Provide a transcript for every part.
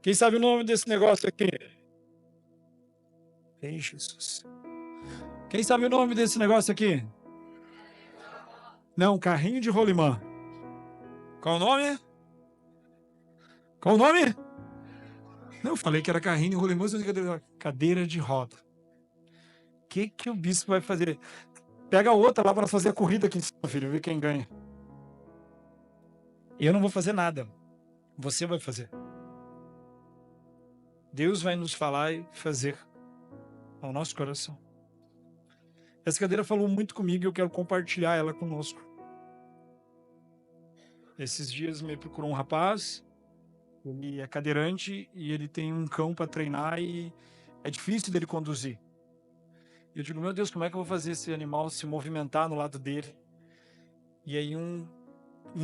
Quem sabe o nome desse negócio aqui? Ei, Jesus. Quem sabe o nome desse negócio aqui? Não, carrinho de rolimã. Qual o nome? Qual o nome? Não, eu falei que era carrinho de rolimã, cadeira de roda. O que o bispo vai fazer? Pega outra lá para fazer a corrida aqui em cima, filho, ver quem ganha. Eu não vou fazer nada. Você vai fazer. Deus vai nos falar e fazer ao nosso coração. Essa cadeira falou muito comigo e eu quero compartilhar ela conosco. Esses dias me procurou um rapaz, ele é cadeirante e ele tem um cão para treinar e é difícil dele conduzir. E eu digo, meu Deus, como é que eu vou fazer esse animal se movimentar no lado dele? E aí um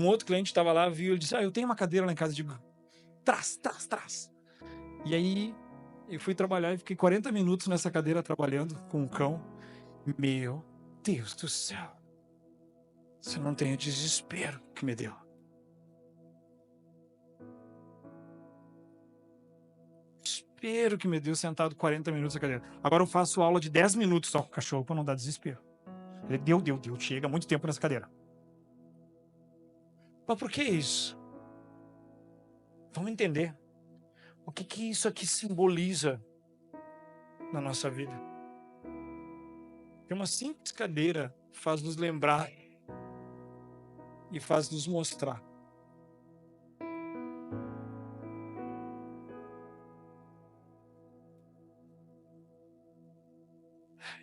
outro cliente estava lá, viu, ele disse, eu tenho uma cadeira lá em casa. Eu digo, traz. E aí eu fui trabalhar e fiquei 40 minutos nessa cadeira trabalhando com o cão. Meu Deus do céu. Você não tem o desespero que me deu. Desespero que me deu sentado 40 minutos na cadeira. Agora eu faço aula de 10 minutos só com o cachorro para não dar desespero. Ele deu. Chega muito tempo nessa cadeira. Mas por que isso? Vamos entender. O que isso aqui simboliza na nossa vida? Tem uma simples cadeira faz nos lembrar e faz nos mostrar.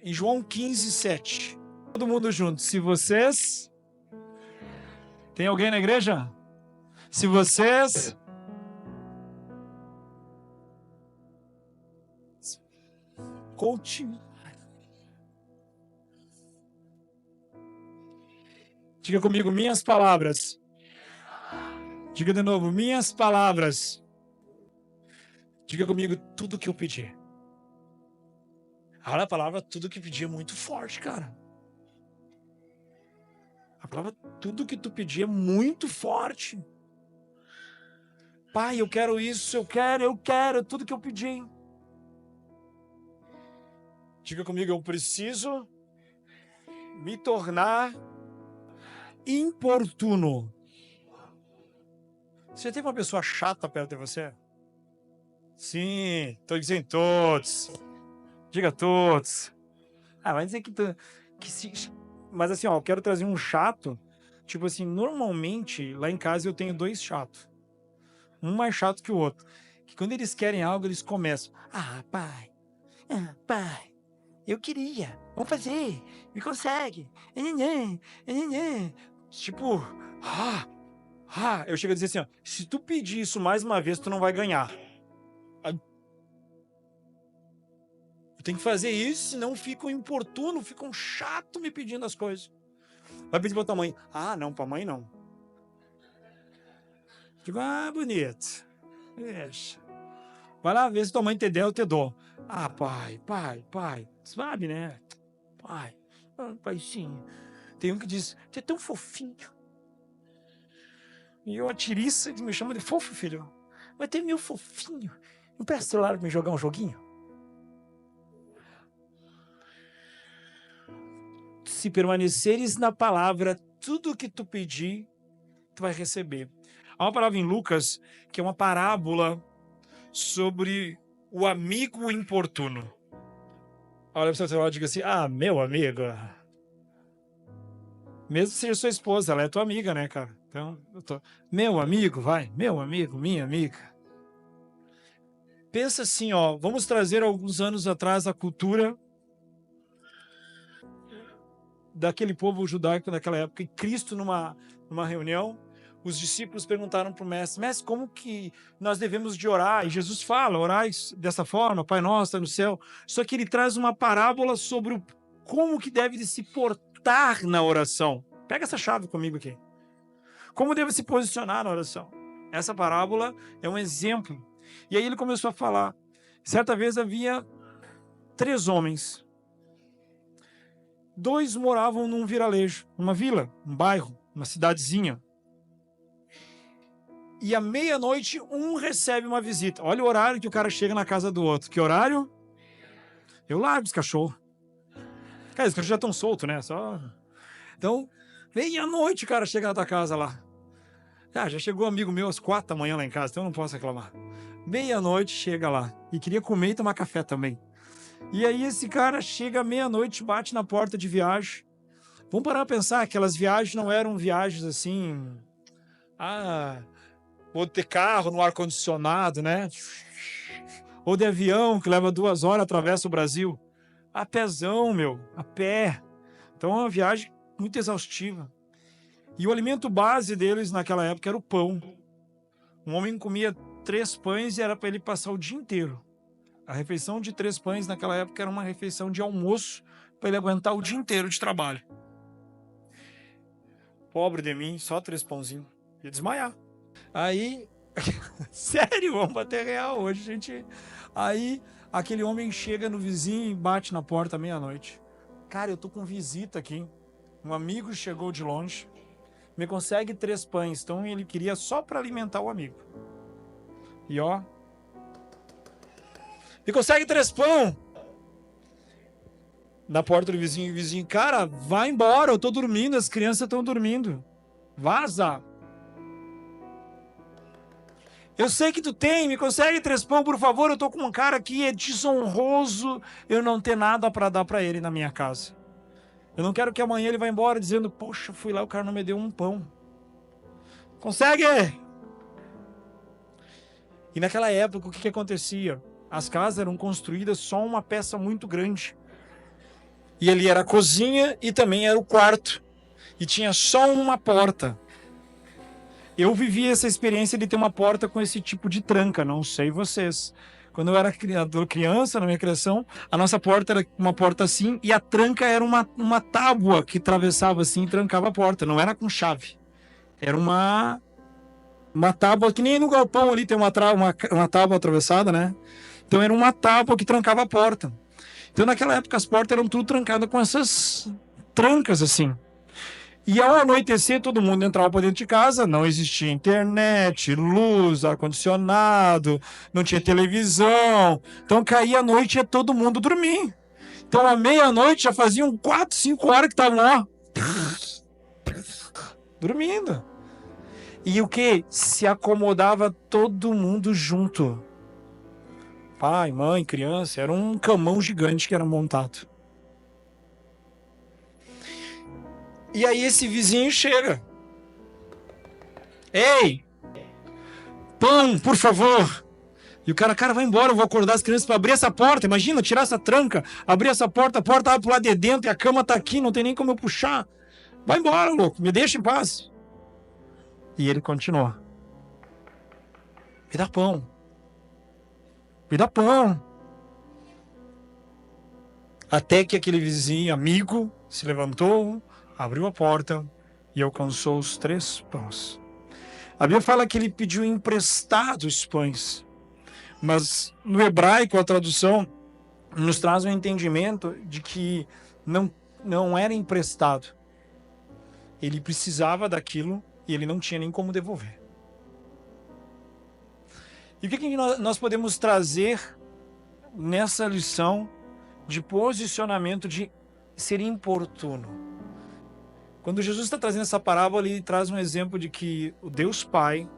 Em João 15:7. Todo mundo junto. Se vocês... Tem alguém na igreja? Se vocês... Continue. Diga comigo, minhas palavras. Diga de novo, minhas palavras. Diga comigo, tudo que eu pedi. Olha a palavra, tudo que pedi é muito forte, cara. A palavra, tudo que tu pedir é muito forte. Pai, eu quero isso, eu quero, tudo que eu pedi. Diga comigo, eu preciso me tornar importuno. Você tem uma pessoa chata perto de você? Sim, estou dizendo todos. Diga todos. Vai dizer mas assim, eu quero trazer um chato. Tipo assim, normalmente, lá em casa eu tenho 2 chatos. Um mais chato que o outro. Que quando eles querem algo, eles começam. Pai, eu queria. Vamos fazer. Me consegue. Tipo, eu chego a dizer assim, se tu pedir isso mais uma vez, tu não vai ganhar. Eu tenho que fazer isso, senão ficam importuno, ficam chato me pedindo as coisas. Vai pedir pra tua mãe. Não, pra mãe não. Digo, bonito. Deixa. Vai lá ver se tua mãe te der, eu te dou. Pai. Sabe, né? Paizinho. Tem um que diz, você é tão fofinho. E eu, a tiriça, me chama de fofo, filho. Mas tem meu fofinho. Empresta o celular pra me jogar um joguinho. Se permaneceres na palavra, tudo que tu pedir, tu vai receber. Há uma palavra em Lucas, que é uma parábola sobre o amigo importuno. Olha para o seu celular e diga assim, meu amigo. Mesmo que seja sua esposa, ela é tua amiga, né, cara? Então, meu amigo, meu amigo, minha amiga. Pensa assim, vamos trazer alguns anos atrás a cultura daquele povo judaico daquela época, e Cristo numa reunião, os discípulos perguntaram para o mestre, como que nós devemos de orar? E Jesus fala, orais dessa forma, Pai nosso, está no céu. Só que ele traz uma parábola sobre como que deve de se portar na oração. Pega essa chave comigo aqui. Como deve se posicionar na oração? Essa parábola é um exemplo. E aí ele começou a falar. Certa vez havia 3 homens. 2 moravam num vilarejo, numa vila, um bairro, uma cidadezinha. E à meia-noite, um recebe uma visita. Olha o horário que o cara chega na casa do outro. Que horário? Eu largo os cachorros. Cara, os cachorros já estão soltos, né? Só... Então, meia-noite o cara chega na tua casa lá. Ah, já chegou um amigo meu às 4 da manhã lá em casa, então eu não posso reclamar. Meia-noite chega lá. E queria comer e tomar café também. E aí esse cara chega meia-noite, bate na porta de viagem. Vamos parar pra pensar, aquelas viagens não eram viagens assim... Ou ter carro no ar-condicionado, né? Ou de avião, que leva 2 horas, atravessa o Brasil. A pezão, meu, a pé. Então é uma viagem muito exaustiva. E o alimento base deles naquela época era o pão. Um homem comia 3 pães e era para ele passar o dia inteiro. A refeição de 3 pães naquela época era uma refeição de almoço para ele aguentar o dia inteiro de trabalho. Pobre de mim, só 3 pãozinhos. Ia desmaiar. Aí, sério, vamos bater real hoje, gente. Aí, aquele homem chega no vizinho e bate na porta meia-noite. Cara, eu tô com visita aqui. Um amigo chegou de longe. Me consegue 3 pães. Então, ele queria só para alimentar o amigo. E ó. Me consegue 3 pão. Na porta do vizinho, o vizinho, cara, vai embora, eu tô dormindo, as crianças estão dormindo. Vaza. Eu sei que tu tem, me consegue 3 pão, por favor, eu tô com um cara aqui, é desonroso eu não ter nada para dar para ele na minha casa. Eu não quero que amanhã ele vá embora dizendo, poxa, fui lá, o cara não me deu um pão. Consegue? E naquela época, o que acontecia? As casas eram construídas só uma peça muito grande. E ali era a cozinha e também era o quarto. E tinha só uma porta. Eu vivi essa experiência de ter uma porta com esse tipo de tranca, não sei vocês. Quando eu era criança, na minha criação, a nossa porta era uma porta assim e a tranca era uma tábua que atravessava assim e trancava a porta. Não era com chave. Era uma tábua, que nem no galpão ali tem uma tábua atravessada, né? Então era uma tábua que trancava a porta. Então naquela época as portas eram tudo trancadas com essas trancas assim. E ao anoitecer, todo mundo entrava para dentro de casa, não existia internet, luz, ar-condicionado, não tinha televisão. Então caía a noite e ia todo mundo dormir. Então à meia-noite já faziam 4, 5 horas que estavam lá. Dormindo. E o que? Se acomodava todo mundo junto. Pai, mãe, criança, era um camão gigante que era montado. E aí esse vizinho chega. Ei, pão, por favor. E o cara, vai embora, eu vou acordar as crianças para abrir essa porta. Imagina, tirar essa tranca, abrir essa porta, a porta vai pro lado de dentro e a cama tá aqui, não tem nem como eu puxar. Vai embora, louco, me deixa em paz. E ele continua. Me dá pão. Me dá pão. Até que aquele vizinho, amigo, se levantou, abriu a porta e alcançou os 3 pães. A Bíblia fala que ele pediu emprestado os pães. Mas no hebraico, a tradução nos traz um entendimento de que não era emprestado. Ele precisava daquilo e ele não tinha nem como devolver. E o que nós podemos trazer nessa lição de posicionamento de ser importuno? Quando Jesus está trazendo essa parábola, ele traz um exemplo de que o Deus Pai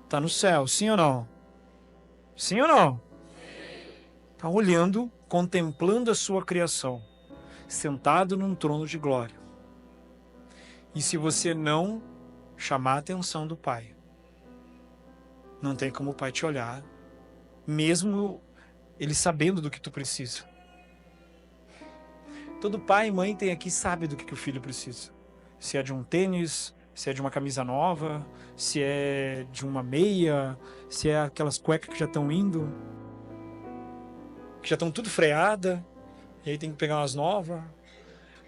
está no céu, sim ou não? Sim ou não? Está olhando, contemplando a sua criação, sentado num trono de glória. E se você não chamar a atenção do Pai, não tem como o Pai te olhar, mesmo ele sabendo do que tu precisa. Todo pai e mãe tem aqui sabe do que o filho precisa. Se é de um tênis, se é de uma camisa nova, se é de uma meia, se é aquelas cuecas que já estão indo, que já estão tudo freada, e aí tem que pegar umas novas.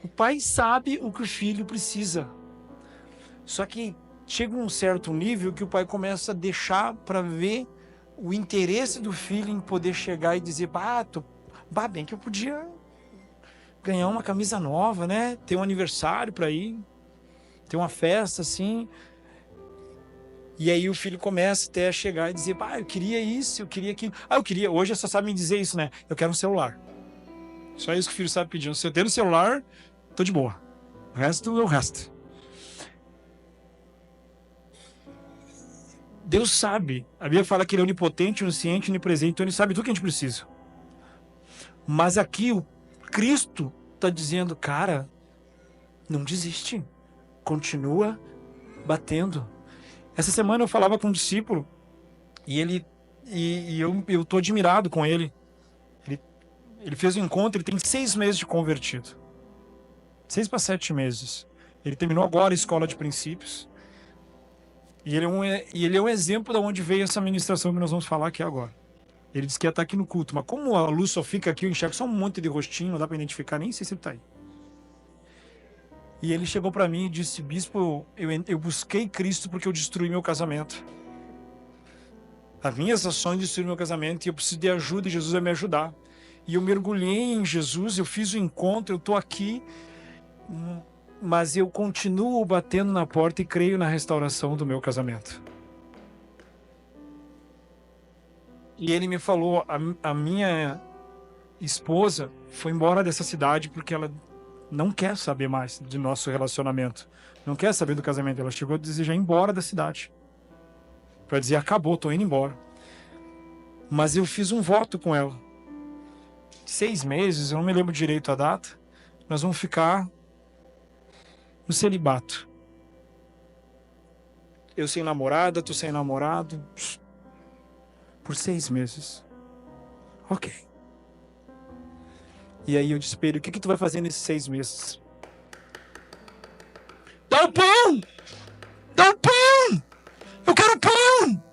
O pai sabe o que o filho precisa. Só que chega um certo nível que o pai começa a deixar para ver o interesse do filho em poder chegar e dizer, bem que eu podia ganhar uma camisa nova, né? Ter um aniversário para ir, ter uma festa assim. E aí o filho começa até a chegar e dizer, eu queria isso, eu queria aquilo. Eu queria, hoje você só sabe me dizer isso, né? Eu quero um celular. Só isso que o filho sabe pedir. Se eu tenho um celular, tô de boa. O resto é o resto. Deus sabe. A Bíblia fala que ele é onipotente, onisciente, onipresente, então ele sabe tudo que a gente precisa. Mas aqui o Cristo está dizendo, cara, não desiste. Continua batendo. Essa semana eu falava com um discípulo e eu tô admirado com ele. Ele fez um encontro, ele tem 6 meses de convertido. 6 para 7 meses. Ele terminou agora a escola de princípios. E ele é um exemplo de onde veio essa ministração que nós vamos falar aqui agora. Ele disse que ia estar aqui no culto, mas como a luz só fica aqui, eu enxergo só um monte de rostinho, não dá para identificar, nem sei se ele está aí. E ele chegou para mim e disse, bispo, eu busquei Cristo porque eu destruí meu casamento. As minhas ações destruíram meu casamento e eu preciso de ajuda e Jesus vai me ajudar. E eu mergulhei em Jesus, eu fiz o encontro, eu estou aqui, mas eu continuo batendo na porta e creio na restauração do meu casamento. E ele me falou, a minha esposa foi embora dessa cidade porque ela não quer saber mais de nosso relacionamento. Não quer saber do casamento. Ela chegou a desejar ir embora da cidade. Para dizer, acabou, tô indo embora. Mas eu fiz um voto com ela. 6 meses, eu não me lembro direito a data. Nós vamos ficar no celibato. Eu sem namorada, tu sem namorado. Por 6 meses. Ok. E aí eu disse para ele, o que tu vai fazer nesses 6 meses? Dá o pão! Dá o pão! Eu quero pão!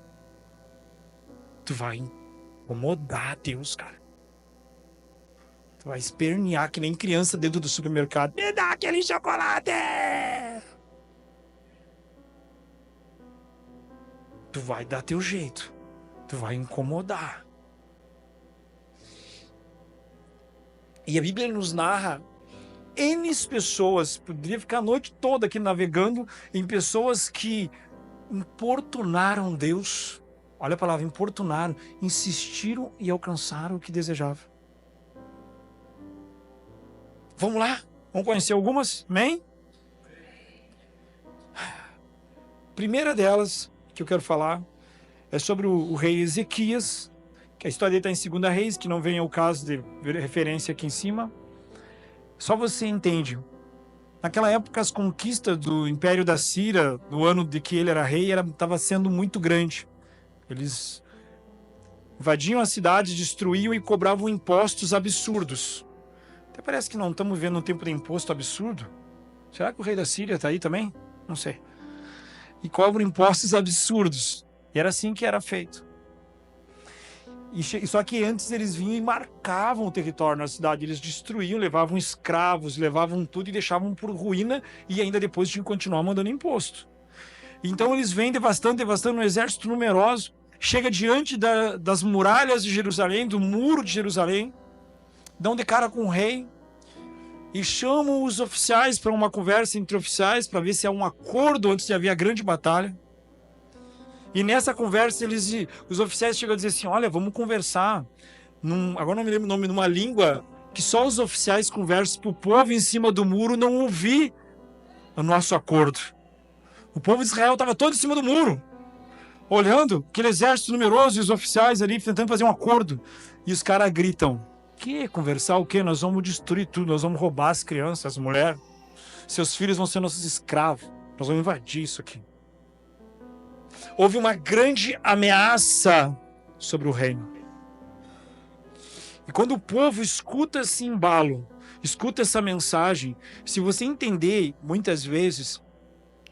Tu vai incomodar Deus, cara. Tu vai espernear que nem criança dentro do supermercado. Me dá aquele chocolate! Tu vai dar teu jeito. Tu vai incomodar. E a Bíblia nos narra N pessoas, poderia ficar a noite toda aqui navegando em pessoas que importunaram Deus. Olha a palavra, importunaram, insistiram e alcançaram o que desejavam. Vamos lá? Vamos conhecer algumas? Amém? Primeira delas que eu quero falar é sobre o rei Ezequias, que a história dele está em 2 Reis, que não vem ao caso de referência aqui em cima. Só você entende. Naquela época, as conquistas do Império da Síria, no ano de que ele era rei, estava sendo muito grande. Eles invadiam a cidade, destruíam e cobravam impostos absurdos. Até parece que não estamos vendo um tempo de imposto absurdo. Será que o rei da Síria está aí também? Não sei. E cobram impostos absurdos. E era assim que era feito. Só que antes eles vinham e marcavam o território na cidade. Eles destruíam, levavam escravos, levavam tudo e deixavam por ruína. E ainda depois tinham que continuar mandando imposto. Então eles vêm devastando um exército numeroso. Chega diante das muralhas de Jerusalém, do muro de Jerusalém. Dão de cara com o rei. E chamam os oficiais para uma conversa entre oficiais para ver se há um acordo antes de haver a grande batalha. E nessa conversa, os oficiais chegam a dizer assim, olha, vamos conversar. Agora não me lembro o nome, numa língua que só os oficiais conversam para o povo em cima do muro não ouvir o nosso acordo. O povo de Israel estava todo em cima do muro, olhando aquele exército numeroso e os oficiais ali tentando fazer um acordo. E os caras gritam, que conversar o quê? Nós vamos destruir tudo, nós vamos roubar as crianças, as mulheres. Seus filhos vão ser nossos escravos. Nós vamos invadir isso aqui. Houve uma grande ameaça sobre o reino. E quando o povo escuta esse embalo, escuta essa mensagem, se você entender, muitas vezes,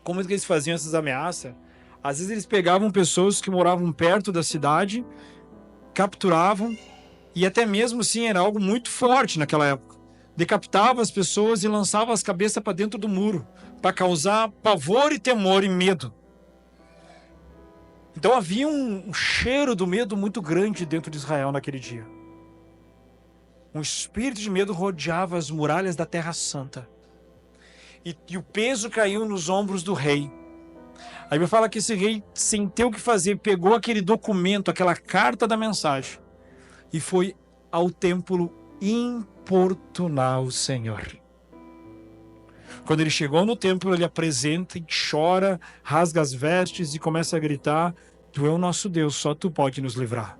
como é que eles faziam essas ameaças, às vezes eles pegavam pessoas que moravam perto da cidade, capturavam, e até mesmo assim era algo muito forte naquela época. Decapitavam as pessoas e lançavam as cabeças para dentro do muro, para causar pavor e temor e medo. Então havia um cheiro do medo muito grande dentro de Israel naquele dia. Um espírito de medo rodeava as muralhas da Terra Santa. E o peso caiu nos ombros do rei. Aí me fala que esse rei, sem ter o que fazer, pegou aquele documento, aquela carta da mensagem, e foi ao templo importunar o Senhor. Quando ele chegou no templo, ele apresenta e chora, rasga as vestes e começa a gritar: Tu é o nosso Deus, só tu pode nos livrar.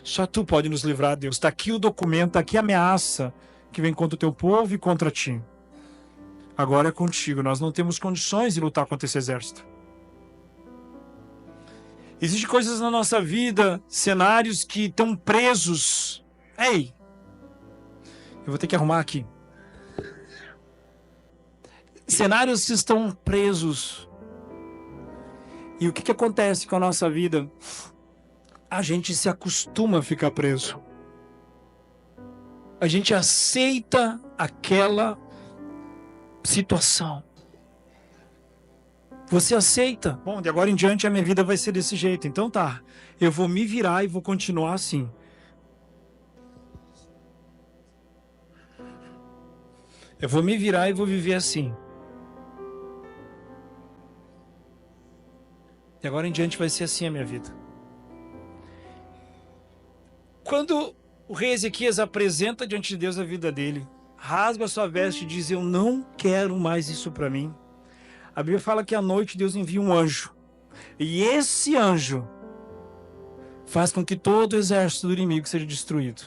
Só tu pode nos livrar, Deus. Está aqui o documento, está aqui a ameaça que vem contra o teu povo e contra ti. Agora é contigo, nós não temos condições de lutar contra esse exército. Existem coisas na nossa vida, cenários que estão presos. Ei, eu vou ter que arrumar aqui. Cenários que estão presos. E o que acontece com a nossa vida? A gente se acostuma a ficar preso. A gente aceita aquela situação. Você aceita? Bom, de agora em diante a minha vida vai ser desse jeito. Então tá, eu vou me virar e vou continuar assim. Eu vou me virar e vou viver assim. De agora em diante vai ser assim a minha vida. Quando o rei Ezequias apresenta diante de Deus a vida dele, rasga a sua veste e diz: eu não quero mais isso para mim. A Bíblia fala que à noite Deus envia um anjo. E esse anjo faz com que todo o exército do inimigo seja destruído.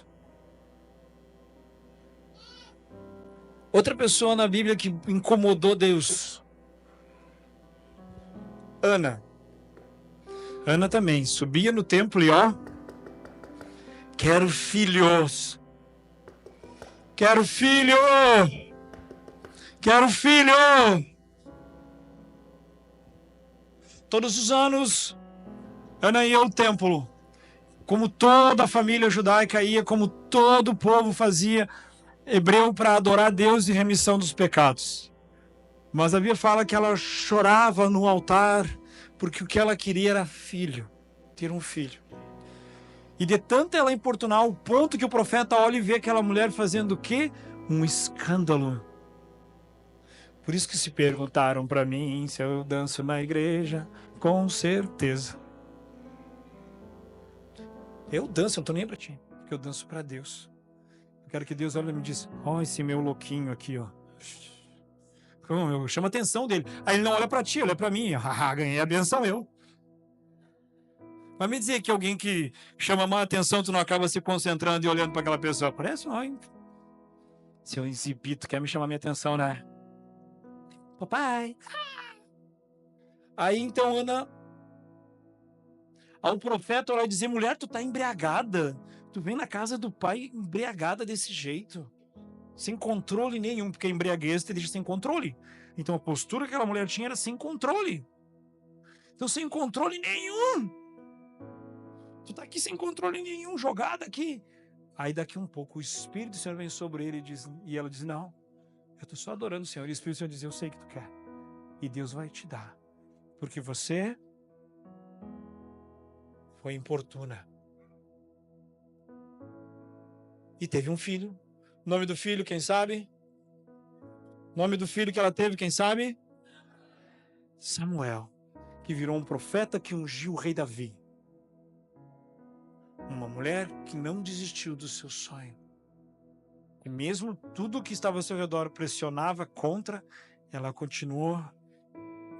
Outra pessoa na Bíblia que incomodou Deus. Ana. Ana também subia no templo e quero filhos. Quero filho. Quero filho. Todos os anos, Ana ia ao templo. Como toda a família judaica ia, como todo o povo fazia, hebreu, para adorar Deus e remissão dos pecados. Mas a Bíblia fala que ela chorava no altar, porque o que ela queria era filho, ter um filho. E de tanto ela importunar, ao ponto que o profeta olha e vê aquela mulher fazendo o quê? Um escândalo. Por isso que se perguntaram para mim se eu danço na igreja. Com certeza. Eu danço, eu não tô nem pra ti, porque eu danço para Deus. Eu quero que Deus olhe e me diz: ó, esse meu louquinho aqui, ó. Chama a atenção dele. Aí ele não olha para ti, olha para mim. Ganhei a benção eu. Vai me dizer que alguém que chama mais atenção, tu não acaba se concentrando e olhando para aquela pessoa. Parece, seu exibido quer me chamar minha atenção, né? Papai. Aí então Ana, ao profeta olhar e dizer: mulher, tu tá embriagada. Tu vem na casa do pai embriagada desse jeito. Sem controle nenhum, porque a embriaguez te deixa sem controle. Então a postura que aquela mulher tinha era sem controle. Então sem controle nenhum. Tu tá aqui sem controle nenhum, jogada aqui. Aí daqui um pouco o Espírito do Senhor vem sobre ele e ela diz: não, eu tô só adorando o Senhor. E o Espírito do Senhor diz: eu sei que tu quer. E Deus vai te dar. Porque você foi importuna. E teve um filho. O nome do filho, quem sabe? O nome do filho que ela teve, quem sabe? Samuel, que virou um profeta que ungiu o rei Davi. Uma mulher que não desistiu do seu sonho. E mesmo tudo que estava ao seu redor pressionava contra, ela continuou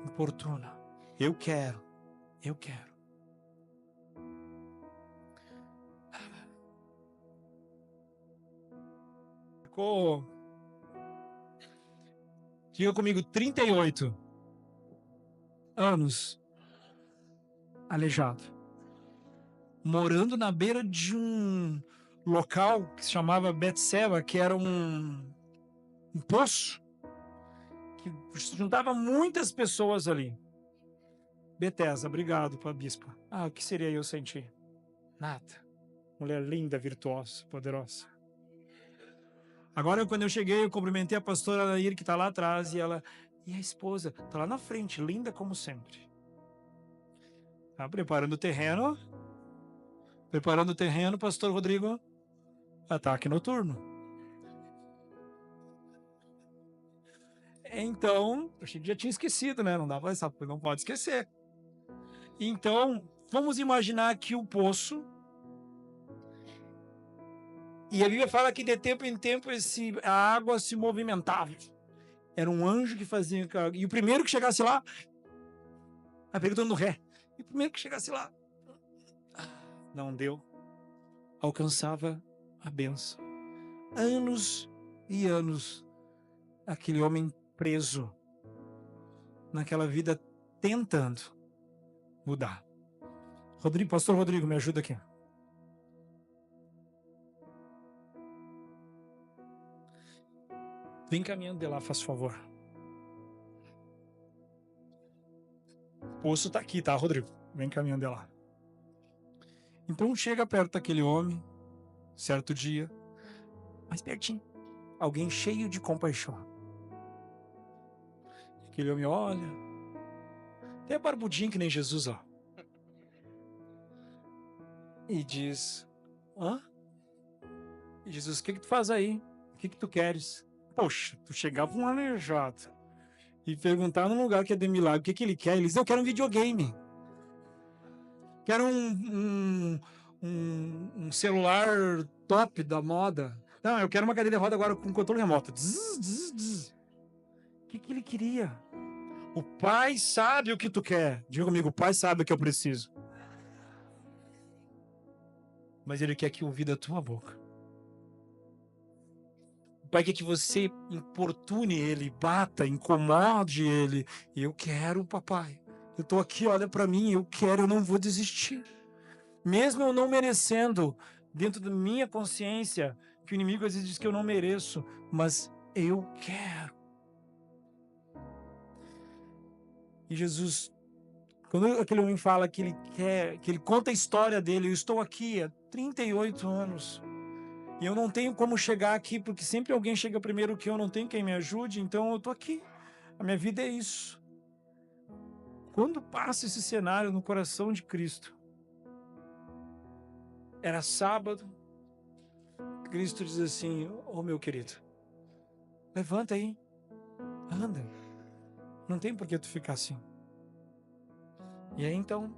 importuna. Eu quero. Ficou, diga comigo, 38 anos aleijado, morando na beira de um local que se chamava Betseba, que era um poço que juntava muitas pessoas ali. Betesda, obrigado para a bispa. O que seria eu sem ti? Nada. Mulher linda, virtuosa, poderosa. Agora, quando eu cheguei, eu cumprimentei a pastora Anair, que está lá atrás, e a esposa está lá na frente, linda como sempre. Tá preparando o terreno. Pastor Rodrigo. Ataque noturno. Então, achei que já tinha esquecido, né? Não dava essa, não pode esquecer. Então, vamos imaginar que o poço, e a Bíblia fala que de tempo em tempo a água se movimentava. Era um anjo que fazia. E o primeiro que chegasse lá, perguntando no ré. E o primeiro que chegasse lá, não deu. Alcançava a benção. Anos e anos, aquele homem preso naquela vida, tentando mudar. Pastor Rodrigo, me ajuda aqui. Vem caminhando de lá, faz favor. O poço tá aqui, tá, Rodrigo? Vem caminhando de lá. Então chega perto daquele homem, certo dia, mais pertinho, alguém cheio de compaixão. Aquele homem olha, até barbudinho que nem Jesus, ó. E diz, hã? E Jesus, o que tu faz aí? O que tu queres? Poxa, tu chegava um aleijado e perguntar num lugar que é de milagre, o que ele quer? Ele diz, eu quero um videogame. Quero um celular top da moda. Não, eu quero uma cadeira de roda agora com controle remoto. O que ele queria? O pai sabe o que tu quer. Diga comigo, o pai sabe o que eu preciso. Mas ele quer que ouvir da tua boca. O pai quer que você importune ele, bata, incomode ele. Eu quero, papai. Eu tô aqui, olha para mim, eu quero, eu não vou desistir. Mesmo eu não merecendo, dentro da minha consciência, que o inimigo às vezes diz que eu não mereço, mas eu quero. E Jesus, quando aquele homem fala que ele quer, que ele conta a história dele, eu estou aqui há 38 anos, e eu não tenho como chegar aqui, porque sempre alguém chega primeiro que eu, não tenho quem me ajude, então eu estou aqui. A minha vida é isso. Quando passa esse cenário no coração de Cristo, era sábado, Cristo diz assim, ô meu querido, levanta aí, anda, não tem por que tu ficar assim. E aí então,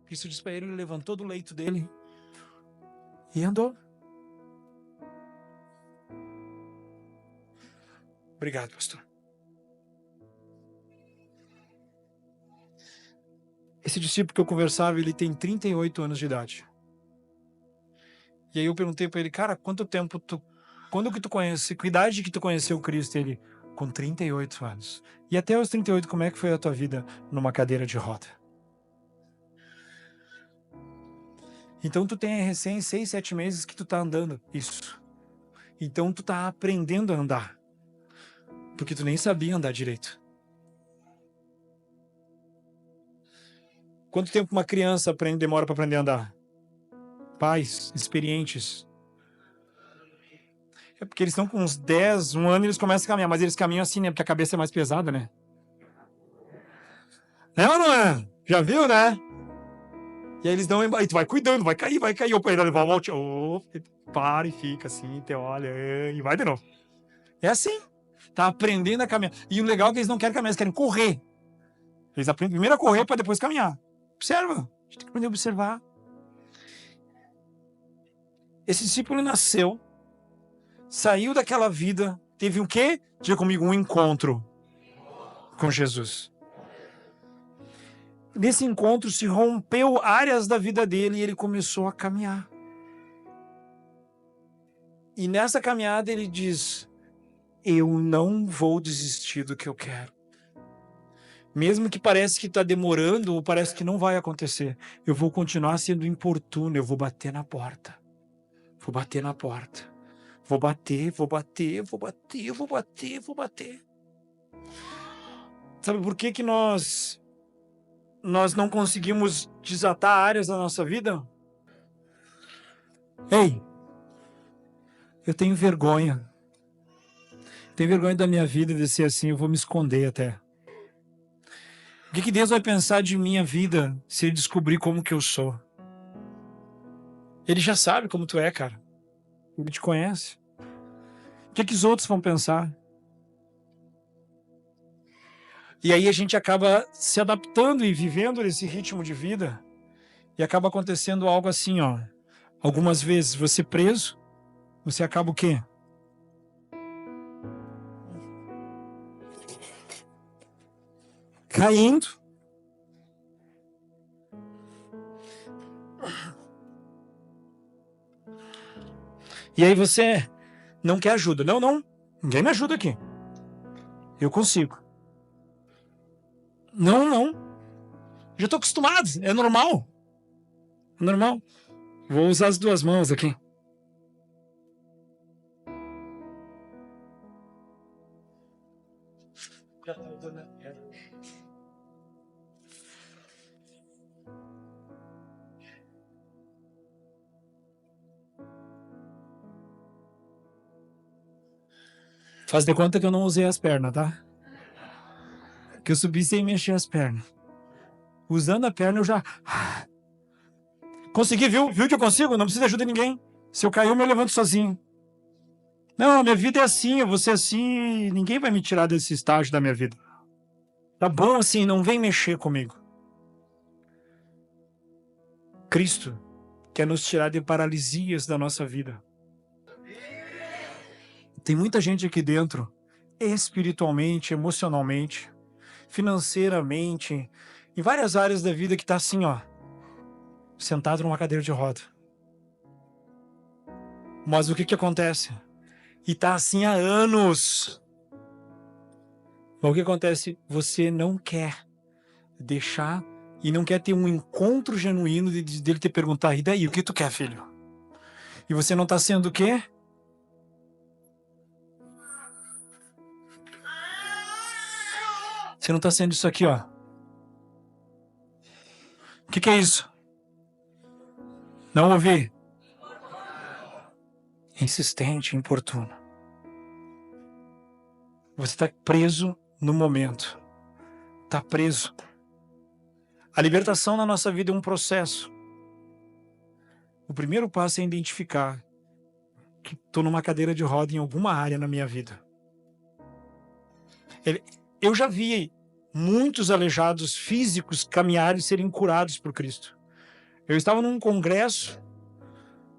Cristo disse para ele, ele levantou do leito dele e andou. Obrigado, pastor. Esse discípulo que eu conversava, ele tem 38 anos de idade. E aí eu perguntei para ele, cara, quando que tu conhece, que idade que tu conheceu Cristo? Ele, com 38 anos. E até os 38, como é que foi a tua vida numa cadeira de roda? Então tu tem recém 6, 7 meses que tu tá andando. Isso. Então tu tá aprendendo a andar. Porque tu nem sabia andar direito. Quanto tempo uma criança demora para aprender a andar? Pais experientes. É porque eles estão com uns 10, um ano e eles começam a caminhar. Mas eles caminham assim, né? Porque a cabeça é mais pesada, né? É ou não é? Já viu, né? E aí eles dão, e tu vai cuidando, vai cair. Opa, ele levar uma volta. Para e fica assim, te olha, e vai de novo. É assim. Tá aprendendo a caminhar. E o legal é que eles não querem caminhar, eles querem correr. Eles aprendem primeiro a correr para depois caminhar. Observa. A gente tem que aprender a observar. Esse discípulo nasceu, saiu daquela vida, teve o quê? Diga comigo, um encontro com Jesus. Nesse encontro se rompeu áreas da vida dele e ele começou a caminhar. E nessa caminhada ele diz, eu não vou desistir do que eu quero. Mesmo que parece que está demorando ou parece que não vai acontecer, eu vou continuar sendo importuno, eu vou bater na porta. Vou bater na porta. Vou bater. Sabe por que que nós não conseguimos desatar áreas da nossa vida? Ei, eu tenho vergonha. Tenho vergonha da minha vida de ser assim, eu vou me esconder até. O que que Deus vai pensar de minha vida se Ele descobrir como que eu sou? Ele já sabe como tu é, cara. Ele te conhece. O que que os outros vão pensar? E aí a gente acaba se adaptando e vivendo esse ritmo de vida e acaba acontecendo algo assim, ó. Algumas vezes você preso, você acaba o quê? Caindo. E aí você não quer ajuda. Não, não. Ninguém me ajuda aqui. Eu consigo. Não, não. Já tô acostumado. É normal. É normal. Vou usar as duas mãos aqui. Já tô dando. Faz de conta que eu não usei as pernas, tá? Que eu subi sem mexer as pernas. Usando a perna eu já... Consegui, viu? Viu que eu consigo? Não precisa de ajuda de ninguém. Se eu cair, eu me levanto sozinho. Não, a minha vida é assim, eu vou ser assim, ninguém vai me tirar desse estágio da minha vida. Tá bom assim, não vem mexer comigo. Cristo quer nos tirar de paralisias da nossa vida. Tem muita gente aqui dentro, espiritualmente, emocionalmente, financeiramente, em várias áreas da vida que tá assim, ó, sentado numa cadeira de roda. Mas o que que acontece? E tá assim há anos. Mas o que acontece? Você não quer deixar e não quer ter um encontro genuíno dele te perguntar, e daí, o que tu quer, filho? E você não tá sendo o quê? Você não tá sendo isso aqui, ó. O que que é isso? Não ouvi. Insistente, importuno. Você tá preso no momento. Tá preso. A libertação na nossa vida é um processo. O primeiro passo é identificar que tô numa cadeira de roda em alguma área na minha vida. Eu já vi muitos aleijados físicos caminharem e serem curados por Cristo. Eu estava num congresso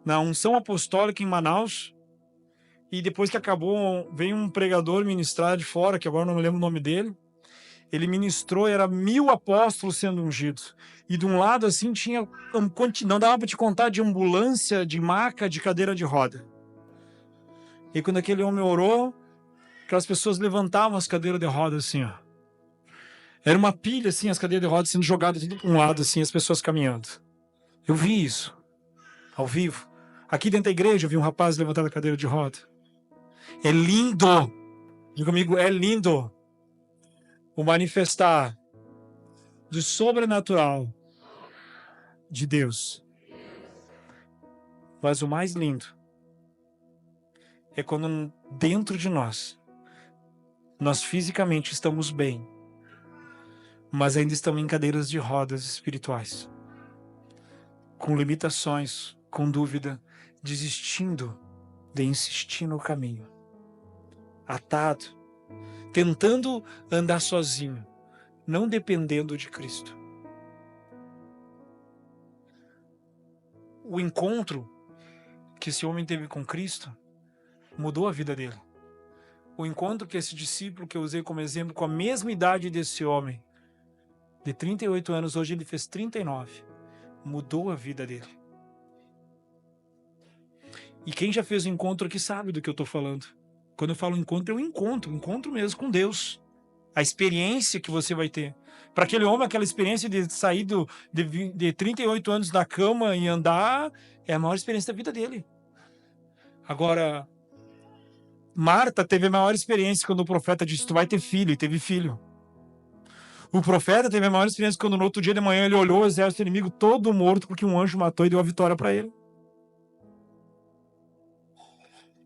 na Unção Apostólica em Manaus e depois que acabou, veio um pregador ministrar de fora, que agora não me lembro o nome dele. Ele ministrou, era 1000 apóstolos sendo ungidos. E de um lado assim tinha, não dava para te contar, de ambulância, de maca, de cadeira de roda. E quando aquele homem orou, aquelas pessoas levantavam as cadeiras de roda assim, ó. Era uma pilha assim, as cadeiras de roda sendo jogadas de um lado assim, as pessoas caminhando. Eu vi isso, ao vivo. Aqui dentro da igreja eu vi um rapaz levantar a cadeira de roda. É lindo. Diga comigo, é lindo o manifestar do sobrenatural de Deus. Mas o mais lindo é quando dentro de nós fisicamente estamos bem, mas ainda estamos em cadeiras de rodas espirituais, com limitações, com dúvida, desistindo de insistir no caminho, atado, tentando andar sozinho, não dependendo de Cristo. O encontro que esse homem teve com Cristo mudou a vida dele. O encontro que esse discípulo que eu usei como exemplo, com a mesma idade desse homem, de 38 anos, hoje ele fez 39, mudou a vida dele. E quem já fez o encontro aqui sabe do que eu estou falando. Quando eu falo encontro, é um encontro mesmo com Deus. A experiência que você vai ter. Para aquele homem, aquela experiência de sair de 38 anos da cama e andar, é a maior experiência da vida dele. Agora, Marta teve a maior experiência quando o profeta disse, tu vai ter filho, e teve filho. O profeta teve a maior experiência quando no outro dia de manhã ele olhou o exército inimigo todo morto porque um anjo matou e deu a vitória para ele.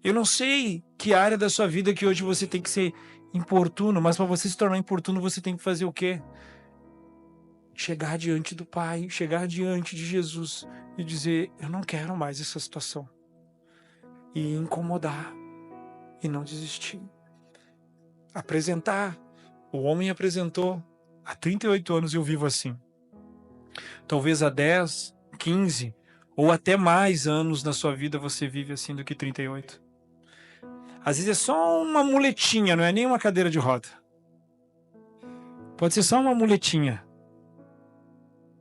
Eu não sei que área da sua vida que hoje você tem que ser importuno, mas para você se tornar importuno, você tem que fazer o quê? Chegar diante do Pai, chegar diante de Jesus e dizer, eu não quero mais essa situação. E incomodar, e não desistir. Apresentar O homem apresentou, há 38 anos eu vivo assim. Talvez há 10, 15 ou até mais anos na sua vida você vive assim do que 38. Às vezes é só uma muletinha, não é nem uma cadeira de roda. Pode ser só uma muletinha.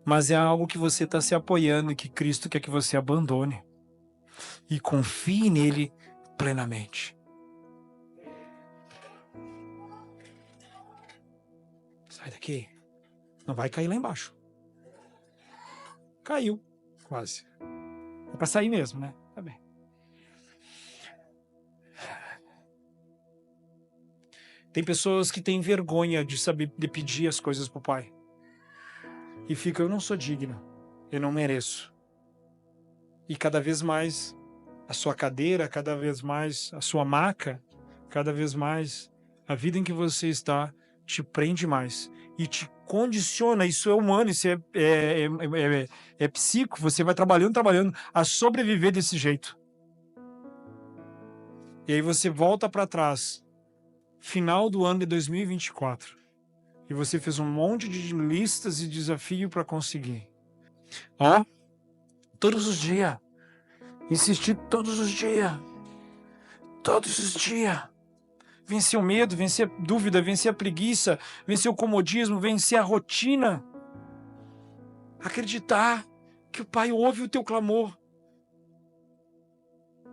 Mas é algo que você está se apoiando e que Cristo quer que você abandone. E confie nele plenamente. Sai daqui. Não vai cair lá embaixo. Caiu. Quase. É para sair mesmo, né? Tá bem. Tem pessoas que têm vergonha de saber de pedir as coisas pro Pai. E fica, eu não sou digno. Eu não mereço. E cada vez mais a sua cadeira, cada vez mais a sua maca, cada vez mais a vida em que você está te prende mais e te condiciona. Isso é humano, isso é psico. Você vai trabalhando a sobreviver desse jeito. E aí você volta para trás, final do ano de 2024, e você fez um monte de listas e desafio para conseguir. Ó, todos os dias. Insistir todos os dias. Todos os dias. Vencer o medo, vencer a dúvida, vencer a preguiça, vencer o comodismo, vencer a rotina. Acreditar que o Pai ouve o teu clamor.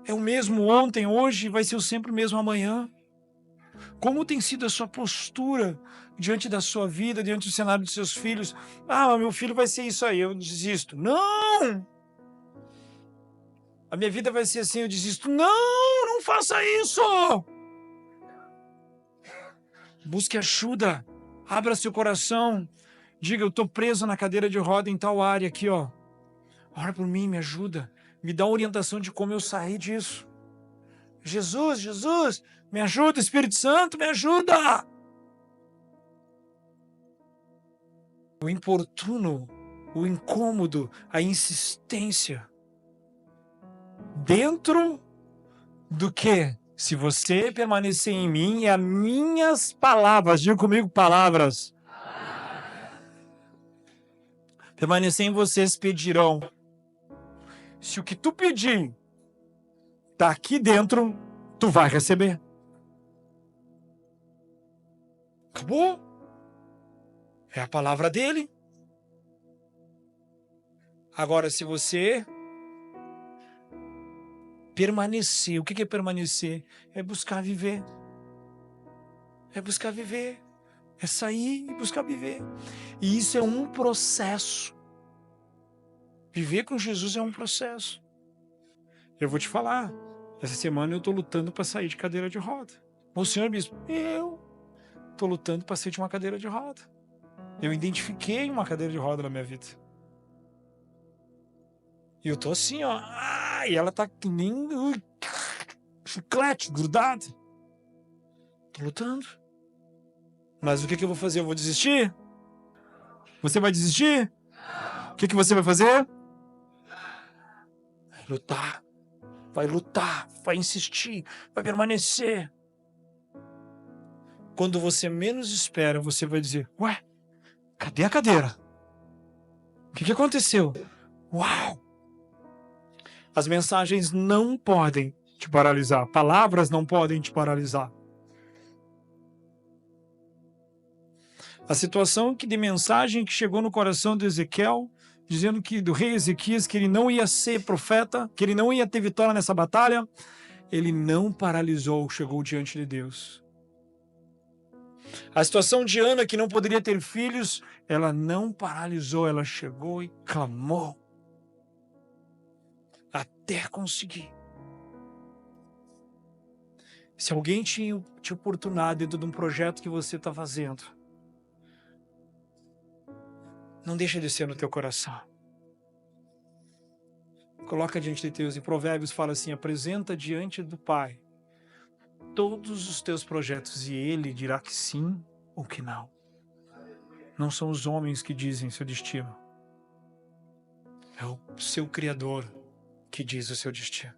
É o mesmo ontem, hoje, vai ser o sempre o mesmo amanhã. Como tem sido a sua postura diante da sua vida, diante do cenário dos seus filhos? Ah, meu filho vai ser isso aí, eu desisto. Não! A minha vida vai ser assim, eu desisto. Não, não faça isso! Busque ajuda. Abra seu coração. Diga, eu estou preso na cadeira de roda em tal área aqui, ó. Ora por mim, me ajuda. Me dá uma orientação de como eu sair disso. Jesus, Jesus, me ajuda, Espírito Santo, me ajuda! O importuno, o incômodo, a insistência. Dentro do que? Se você permanecer em mim e as minhas palavras, diga comigo palavras. Permanecer em vocês pedirão. Se o que tu pedir tá aqui dentro, tu vai receber. Acabou. É a palavra dele. Agora, se você permanecer, o que é permanecer? É buscar viver. É buscar viver. É sair e buscar viver. E isso é um processo. Viver com Jesus é um processo. Eu vou te falar. Essa semana eu estou lutando para sair de cadeira de roda. O senhor bispo, eu estou lutando para sair de uma cadeira de roda. Eu identifiquei uma cadeira de roda na minha vida. E eu tô assim, ó. E ela tá que nem chiclete, grudado. Tô lutando. Mas o que eu vou fazer? Eu vou desistir? Você vai desistir? O que você vai fazer? Vai lutar. Vai lutar. Vai insistir. Vai permanecer. Quando você menos espera, você vai dizer, ué, cadê a cadeira? O que aconteceu? Uau! As mensagens não podem te paralisar. Palavras não podem te paralisar. A situação de mensagem que chegou no coração de Ezequiel, dizendo que do rei Ezequias, que ele não ia ser profeta, que ele não ia ter vitória nessa batalha, ele não paralisou, chegou diante de Deus. A situação de Ana, que não poderia ter filhos, ela não paralisou, ela chegou e clamou até conseguir. Se alguém te oportunar dentro de um projeto que você está fazendo, não deixa de ser no teu coração. Coloca diante de Deus. Em Provérbios fala assim, apresenta diante do Pai todos os teus projetos e Ele dirá que sim ou que não. Não são os homens que dizem seu destino. É o seu Criador que diz o seu destino.